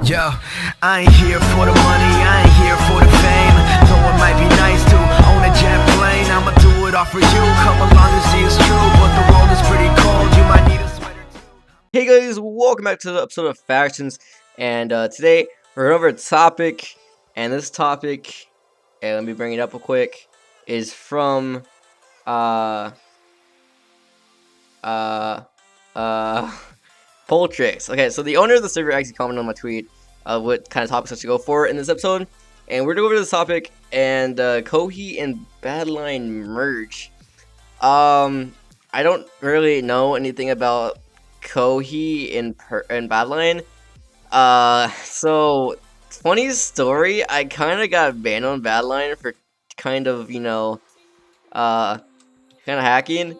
Yo, I ain't here for the money, I ain't here for the fame. Though it might be nice to own a jet plane, I'ma do it all for you. Come along and see it's true, but the world is pretty cold. You might need a sweater too. Hey guys, welcome back to the episode of Factions, and today we're over a topic, and this topic, and let me bring it up real quick, is from Poltrix. Okay, so the owner of the server actually commented on my tweet what kind of topics I should go for in this episode, and we're gonna go over this topic and Kohi and Badline merge. I don't really know anything about Kohi and Badline. So funny story, I kind of got banned on Badline for kind of, kind of hacking.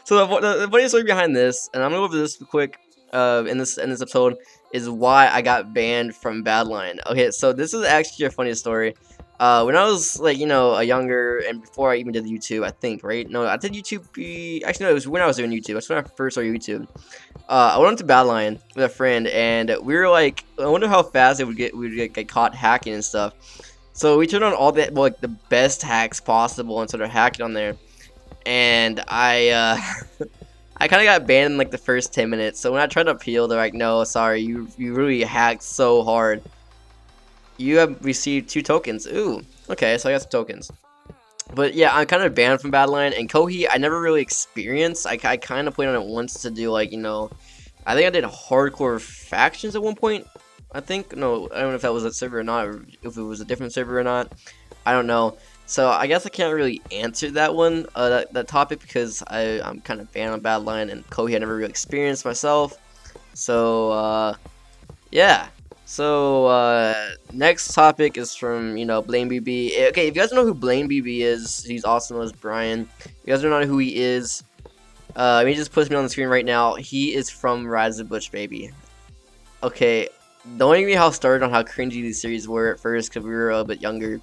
So the funny story behind this, and I'm gonna go over this quick in this episode, is why I got banned from Badline. Okay, so this is actually a funny story. When I was like, a younger, and before I even did YouTube, I think, right? No, I did YouTube. Actually, no, it was when I was doing YouTube. That's when I first started YouTube. I went to Badline with a friend, and we were like, I wonder how fast we would get caught hacking and stuff. So we turned on all the the best hacks possible and started hacking on there. And I I kind of got banned in like the first 10 minutes. So when I tried to appeal, they're like, "No, sorry, you really hacked so hard. You have received 2 tokens." Ooh, okay, so I got some tokens. But yeah, I'm kind of banned from Badline, and Kohi I never really experienced. I kind of played on it once to do like, I think I did hardcore factions at one point. I think, no, I don't know if that was a server or not, or if it was a different server or not. I don't know. So I guess I can't really answer that one, that topic, because I'm kind of banned on Badline, and Kohi I never really experienced myself. So yeah. So next topic is from BlameBB. Okay, if you guys don't know who BlameBB is, he's also known as Brian. If you guys don't know who he is, he just puts me on the screen right now. He is from Rise of the Bush, baby. Okay, don't get me how started on how cringy these series were at first, because we were a bit younger.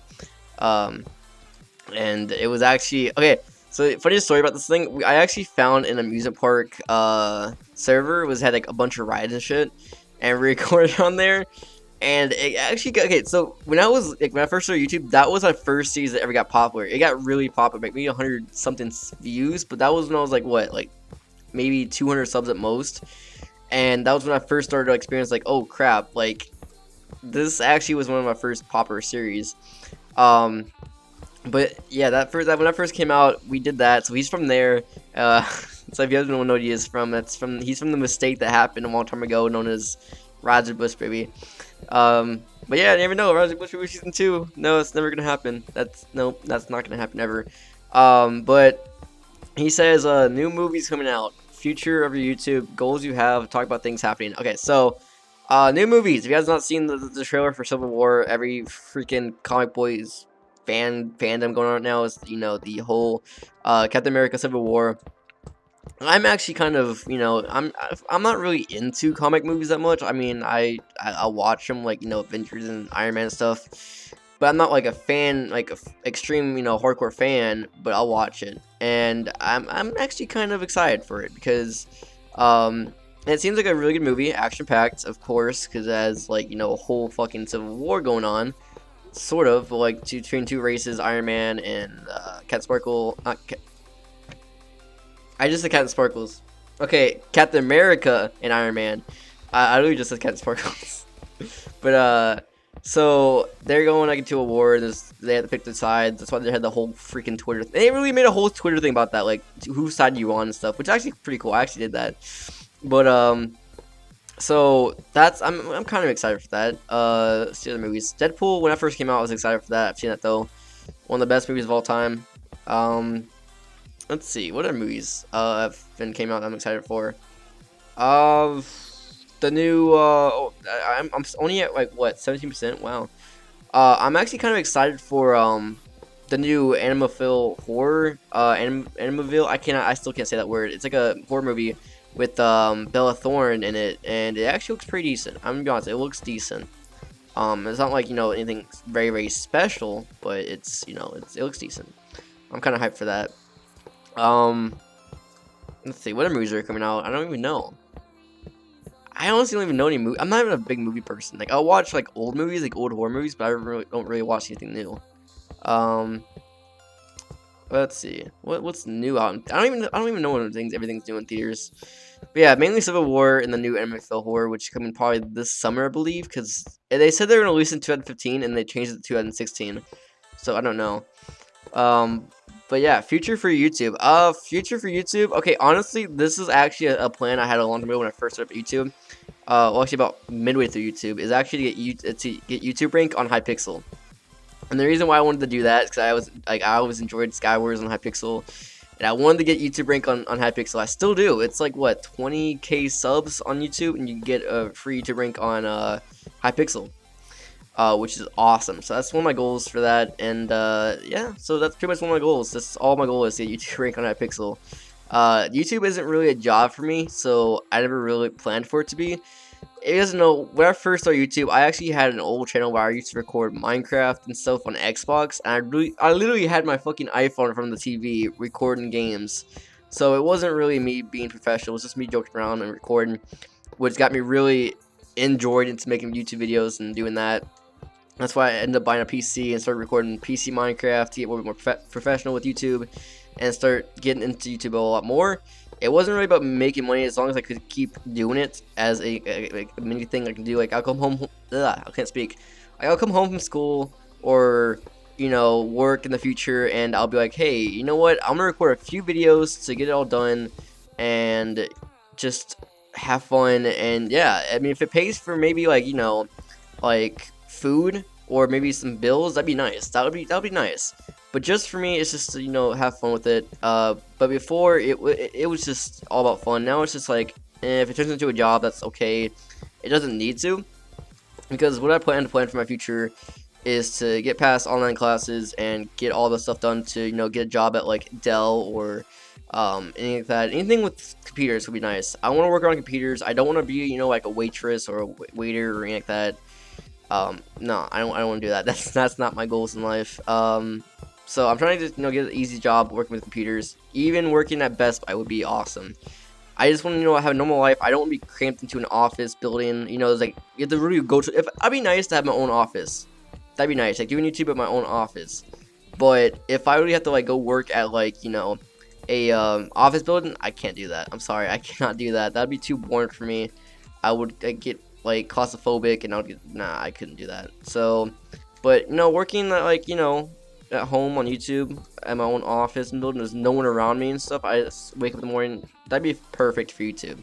And it was actually okay. So funny story about this thing, I actually found an amusement park server had like a bunch of rides and shit, and we recorded on there. And it actually got, okay, so when I first started YouTube, that was my first series that ever got popular. It got really popular, like maybe 100 something views, but that was when I was like, what, like maybe 200 subs at most. And that was when I first started to experience like, oh crap, like this actually was one of my first popular series. But yeah, when I first came out, we did that. So he's from there. So if you guys don't know what he is from, he's from the mistake that happened a long time ago, known as Roger Bush, baby. But yeah, I never know. Roger Bush baby season 2. No, it's never gonna happen. That's not gonna happen ever. But he says new movies coming out, future of your YouTube, goals you have, talk about things happening. Okay, so new movies. If you guys have not seen the trailer for Civil War, every freaking comic boys fandom going on right now is the whole Captain America Civil War. I'm actually kind of I'm not really into comic movies that much. I mean, I'll watch them, like Avengers and Iron Man and stuff, but I'm not like a fan, like a extreme hardcore fan, but I'll watch it. And I'm actually kind of excited for it because it seems like a really good movie, action packed, of course, because it has like a whole fucking Civil War going on. Sort of like between 2 races, Iron Man and Cat Sparkle. I just said Cat Sparkles. Okay, Captain America and Iron Man. I really just said Cat Sparkles. But so they're going like into a war. They had to pick their sides. That's why they had the whole freaking Twitter. They really made a whole Twitter thing about that, like whose side you on and stuff, which is actually pretty cool. I actually did that. But so I'm kind of excited for that. Let's see other movies. Deadpool, when I first came out, I was excited for that. I've seen that though. One of the best movies of all time. Let's see, what other movies have been came out that I'm excited for? The new I'm only at like what, 17%? Wow. I'm actually kind of excited for the new Animaville horror. Animaville. I still can't say that word. It's like a horror movie with Bella Thorne in it, and it actually looks pretty decent. I'm gonna be honest, it looks decent. It's not like anything very, very special, but it's it looks decent. I'm kind of hyped for that. Let's see, what other movies are coming out? I don't even know. I honestly don't even know any movie. I'm not even a big movie person. Like I'll watch like old movies, like old horror movies, but I don't really watch anything new. Um, let's see. What's new out? I don't even know what everything's new in theaters. But yeah, mainly Civil War and the new NFL horror, which is coming probably this summer, I believe, because they said they were gonna release in 2015 and they changed it to 2016. So I don't know. Um, but yeah, future for YouTube. Future for YouTube. Okay, honestly, this is actually a plan I had a long time ago when I first started YouTube. Well, actually about midway through YouTube, is actually to get YouTube rank on Hypixel. And the reason why I wanted to do that is because I always enjoyed Skywars on Hypixel, and I wanted to get YouTube rank on Hypixel. I still do. It's like what 20k subs on YouTube, and you can get a free YouTube rank on Hypixel, which is awesome. So that's one of my goals for that, and yeah, so that's pretty much one of my goals. That's all my goal is to get YouTube rank on Hypixel. YouTube isn't really a job for me, so I never really planned for it to be. If you guys know, when I first started YouTube, I actually had an old channel where I used to record Minecraft and stuff on Xbox, and I literally had my fucking iPhone from the TV recording games. So it wasn't really me being professional, it was just me joking around and recording, which got me really enjoyed into making YouTube videos and doing that. That's why I ended up buying a PC and started recording PC Minecraft to get a little bit more professional with YouTube and start getting into YouTube a lot more. It wasn't really about making money as long as I could keep doing it as a mini thing I can do. Like I'll come home, I can't speak. Like, I'll come home from school or work in the future, and I'll be like, hey, you know what? I'm gonna record a few videos to get it all done and just have fun. And yeah, I mean, if it pays for maybe like like food or maybe some bills, that'd be nice. That'd be nice. But just for me, it's just to, have fun with it. But before, it was just all about fun. Now it's just like, if it turns into a job, that's okay. It doesn't need to. Because what I plan for my future is to get past online classes and get all the stuff done to, get a job at like Dell or anything like that. Anything with computers would be nice. I want to work on computers. I don't want to be, like a waitress or a waiter or anything like that. No, I don't want to do that. That's not my goals in life. So I'm trying to just, get an easy job working with computers. Even working at Best Buy would be awesome. I just want to, have a normal life. I don't want to be cramped into an office building. It's like, you have to really go to, I'd be nice to have my own office. That'd be nice, like doing YouTube at my own office. But if I really have to, like, go work at, like, a, office building, I can't do that. I'm sorry, I cannot do that. That'd be too boring for me. I would get, like, claustrophobic, and I couldn't do that. So, but, working at, like, at home on YouTube at my own office and building, there's no one around me and stuff. I just wake up in the morning. That'd be perfect for YouTube.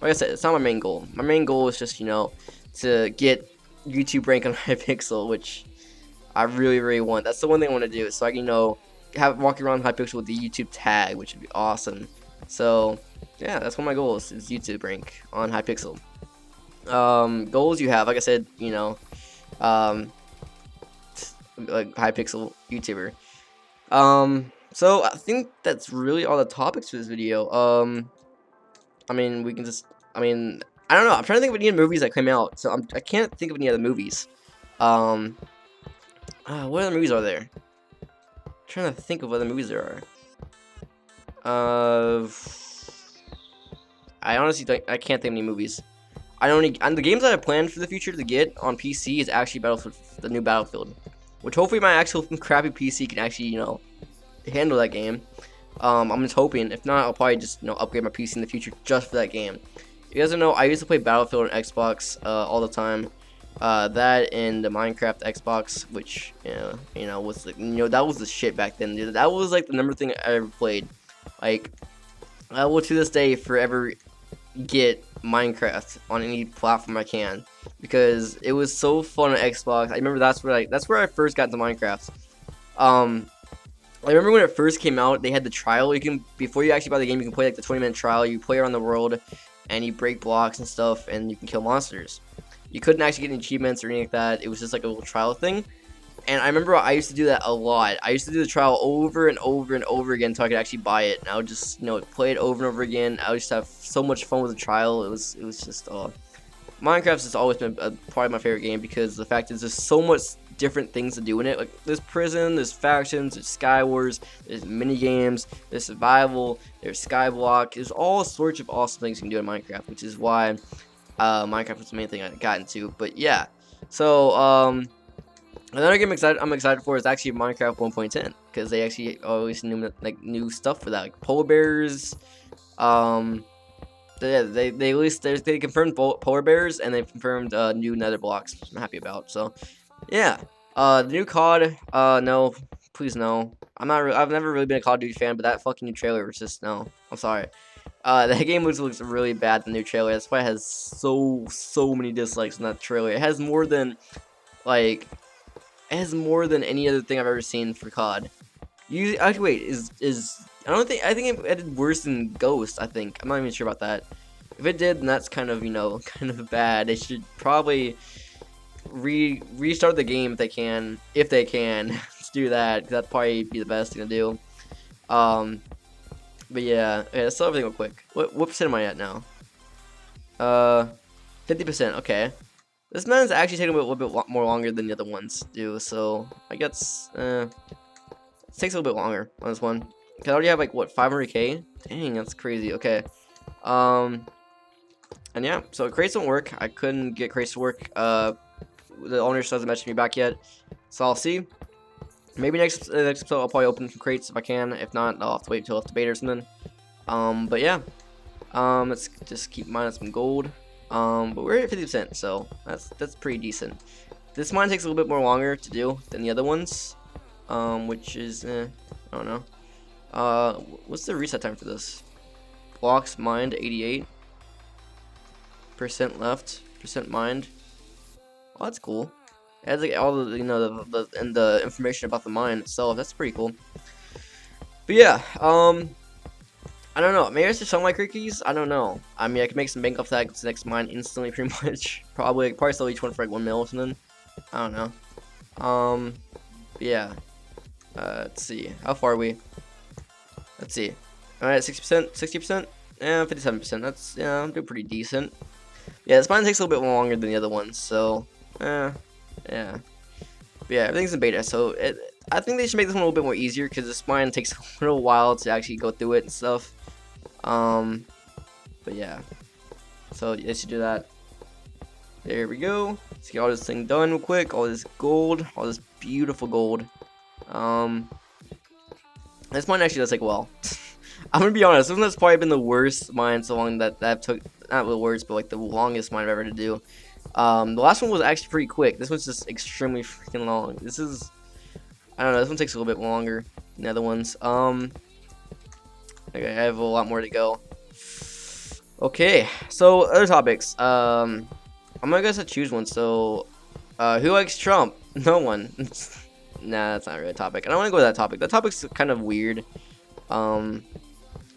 Like I said, it's not my main goal. My main goal is just to get YouTube rank on Hypixel, which I really, really want. That's the one thing I want to do, so I can have walking around Hypixel with the YouTube tag, which would be awesome. So yeah, that's one of my goals is YouTube rank on Hypixel. Goals you have, like I said, like Hypixel YouTuber. So I think that's really all the topics for this video. I mean, we can just, I don't know. I'm trying to think of any other movies that came out, so I can't think of any other movies. What other movies are there? I'm trying to think of what other movies there are. I honestly I can't think of any movies. And the games that I planned for the future to get on PC is actually the new Battlefield. Which hopefully my actual crappy PC can actually, handle that game. I'm just hoping. If not, I'll probably just, upgrade my PC in the future just for that game. You guys don't know, I used to play Battlefield on Xbox all the time. That and the Minecraft Xbox, which, was that was the shit back then, dude. That was like the number thing I ever played. Like, I will to this day forever get Minecraft on any platform I can, because it was so fun on Xbox. I remember that's where I first got into Minecraft. I remember when it first came out, they had the trial. Before you actually buy the game, you can play like the 20-minute trial. You play around the world, and you break blocks and stuff, and you can kill monsters. You couldn't actually get any achievements or anything like that. It was just like a little trial thing. And I remember I used to do that a lot. I used to do the trial over and over and over again until I could actually buy it. And I would just, play it over and over again. I used to have so much fun with the trial. It was just, Minecraft has always been probably my favorite game, because the fact is there's so much different things to do in it. Like, there's prison, there's factions, there's Sky Wars, there's mini games, there's survival, there's Skyblock. There's all sorts of awesome things you can do in Minecraft, which is why Minecraft was the main thing I got into. But yeah, so another game I'm excited for is actually Minecraft 1.10 because they actually always new stuff for that, like polar bears. Yeah, they released they confirmed polar bears, and they confirmed new nether blocks, which I'm happy about. So yeah, the new COD, no, please no. I've never really been a Call of Duty fan, but that fucking new trailer was just no. I'm sorry. That game looks really bad. The new trailer. That's why it has so many dislikes in that trailer. It has more than like any other thing I've ever seen for COD. Actually, wait, I think it did worse than Ghost. I think I'm not even sure about that. If it did, then that's kind of kind of bad. They should probably restart the game if they can. If they can, let's do that. 'Cause that'd probably be the best thing to do. But yeah, let's start everything real quick. What percent am I at now? 50%. Okay. This man's actually taking a little bit more longer than the other ones do. So I guess it takes a little bit longer on this one. Cause I already have like what 500k. Dang, that's crazy. Okay. And yeah, so crates don't work. I couldn't get crates to work. The owner still hasn't messaged me back yet, so I'll see. Maybe next episode I'll probably open some crates if I can. If not, I'll have to wait until after beta or something. But yeah, let's just keep mining some gold. But we're at 50%, so that's pretty decent. This mine takes a little bit more longer to do than the other ones, which is I don't know. What's the reset time for this? Blocks mined 88%. Left, percent mined. Oh, that's cool. It has like all the the information about the mine itself. That's pretty cool. But yeah, I don't know. Maybe it's just sunlight cookies. I don't know. I mean, I can make some bank off that next mine instantly, pretty much. Probably sell each one for like 1 mil or something. I don't know. Yeah. Let's see. How far are we? Let's see. All right, 60%, 60%, yeah, 57%. That's I'm doing pretty decent. Yeah, this mine takes a little bit longer than the other ones, so yeah. But yeah, everything's in beta, so I think they should make this one a little bit more easier because this mine takes a little while to actually go through it and stuff. But yeah, so they should do that. There we go. Let's get all this thing done real quick. All this gold, all this beautiful gold. This mine actually does take a while. I'm gonna be honest, this one has probably been the worst mine so long that took, not the worst, but like the longest mine I've ever to do. The last one was actually pretty quick. This one's just extremely freaking long. This is, I don't know, this one takes a little bit longer than the other ones. Okay, I have a lot more to go. Okay, so other topics. I'm gonna guess I choose one. So, who likes Trump? No one. Nah, that's not really a topic. I don't want to go to that topic. That topic's kind of weird.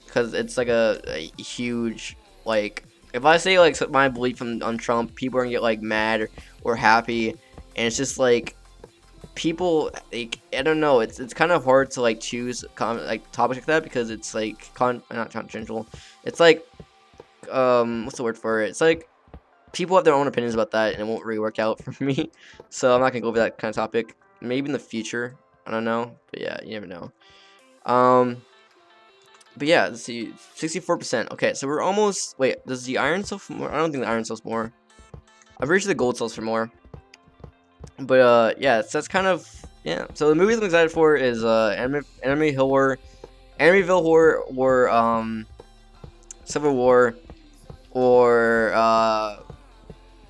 Because it's like a huge, like, if I say like my belief on Trump, people are gonna get like mad or happy, and it's just like people, like, I don't know, it's kind of hard to like choose like topics like that because it's like not controversial. It's like what's the word for it? It's like people have their own opinions about that, and it won't really work out for me. So I'm not gonna go over that kind of topic. Maybe in the future, I don't know, but yeah, you never know. But yeah, let's see, 64%. Okay, so we're almost. Wait, does the iron sell for more? I don't think the iron sells more. I'm pretty sure the gold sells for more. But yeah, so that's kind of, yeah. So the movies I'm excited for is Enemyville War, or Civil War, or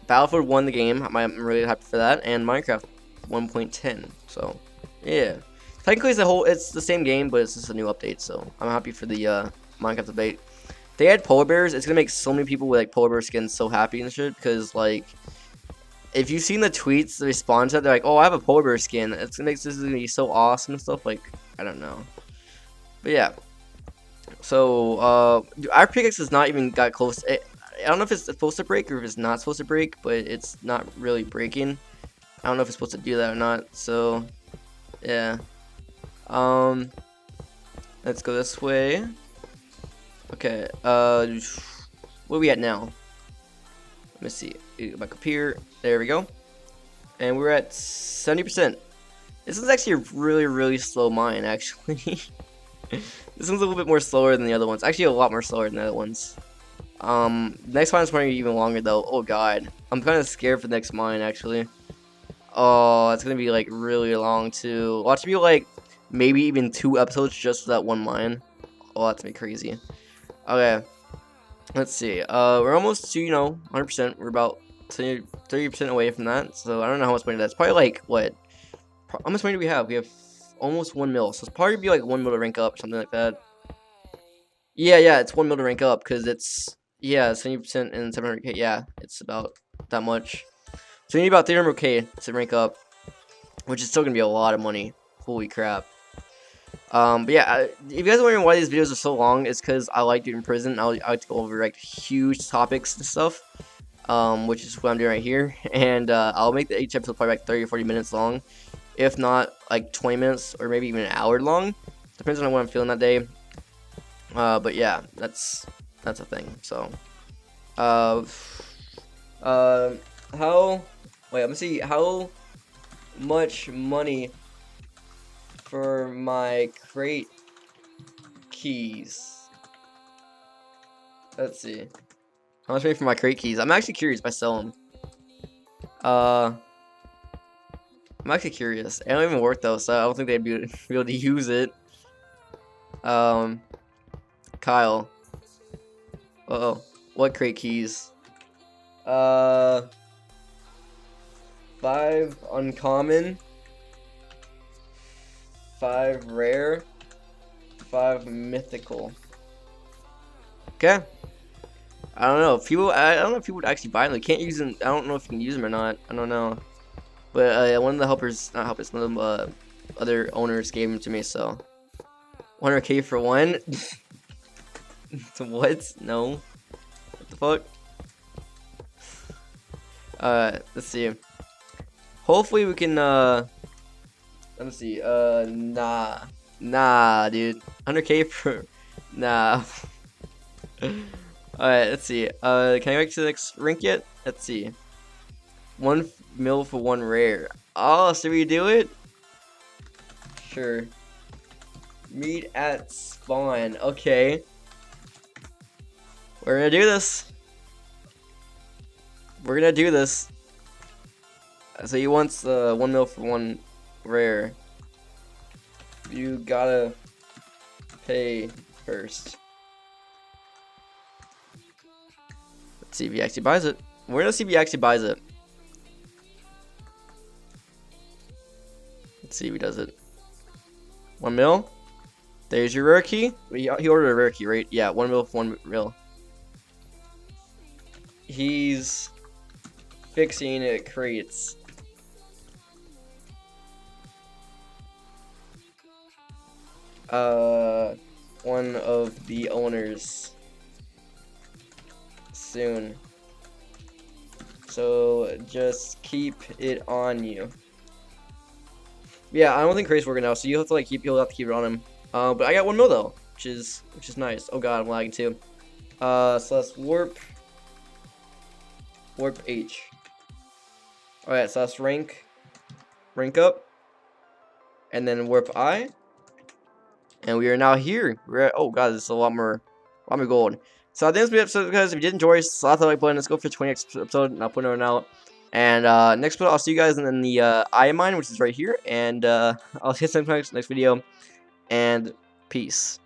Battlefield 1 the game. I'm really happy for that, and Minecraft 1.10. So yeah. Technically, it's the same game, but it's just a new update. So I'm happy for the Minecraft update. They add polar bears. It's gonna make so many people with like polar bear skins so happy and shit. Because like, if you've seen the tweets, the response to, they're like, "Oh, I have a polar bear skin. It's gonna make this is gonna be so awesome and stuff." Like, I don't know, but yeah. So our pickaxe has not even got close. I don't know if it's supposed to break or if it's not supposed to break, but it's not really breaking. I don't know if it's supposed to do that or not. So yeah. Let's go this way. Okay, where are we at now? Let me see. Go back up here. There we go. And we're at 70%. This is actually a really slow mine, actually. This one's a little bit more slower than the other ones. Actually, a lot more slower than the other ones. Next mine is probably even longer though. Oh god, I'm kind of scared for the next mine actually. Oh, it's gonna be like really long too. Watch it be like maybe even 2 episodes just for that one mine. Oh, that's gonna be crazy. Okay, let's see. We're almost to 100%. We're about 30% away from that. So I don't know how much money that's. Probably like what? How much money do we have? We have almost 1 mil. So it's probably be like 1 mil to rank up, something like that. Yeah, it's 1 mil to rank up because it's 70% and 700k. Yeah, it's about that much. So we need about 300k to rank up, which is still gonna be a lot of money. Holy crap. But yeah, if you guys are wondering why these videos are so long, it's because I like doing prison. I like to go over like huge topics and stuff, which is what I'm doing right here. And I'll make each episode probably like 30 or 40 minutes long, if not like 20 minutes or maybe even an hour long. Depends on what I'm feeling that day. But yeah, that's a thing. So, how? Wait, let me see how much money for my crate keys. Let's see. How much money for my crate keys? I'm actually curious if I sell them. I'm actually curious. They don't even work though, so I don't think they'd be able to use it. Kyle. Uh-oh. What crate keys? 5 uncommon. 5 rare. 5 mythical. Okay. I don't know if people. I don't know if people would actually buy them. They can't use them. I don't know if you can use them or not. I don't know. But one of the helpers, not helpers, one of the other owners gave them to me. So 100k for one. What? No. What the fuck? Let's see. Hopefully we can. Let me see. Nah, dude. 100k for. Nah. Alright, let's see. Can I get to the next rank yet? Let's see. 1 mil for 1 rare. Oh, so we do it? Sure. Meet at spawn. Okay. We're gonna do this. We're gonna do this. So he wants 1 mil for 1 rare. You gotta pay first. Let's see if he actually buys it. We're gonna see if he actually buys it. Let's see if he does it. 1 mil. There's your rare key. He ordered a rare key, right? Yeah, 1 mil for 1 mil. He's fixing it crates. One of the owners soon. So just keep it on you. Yeah, I don't think crates working now, so you'll have to keep it on him. But I got 1 mil though, which is nice. Oh god, I'm lagging too. So let's warp H. Alright, so let's rank up, and then warp I. And we are now here. We're at, oh god, this is a lot more gold. So I think this episode, guys. If you did enjoy, slap that like button. Let's go for the 20th episode, and I'll put it on out. And next episode, I'll see you guys in the eye mine, which is right here. And I'll see you next video. And peace.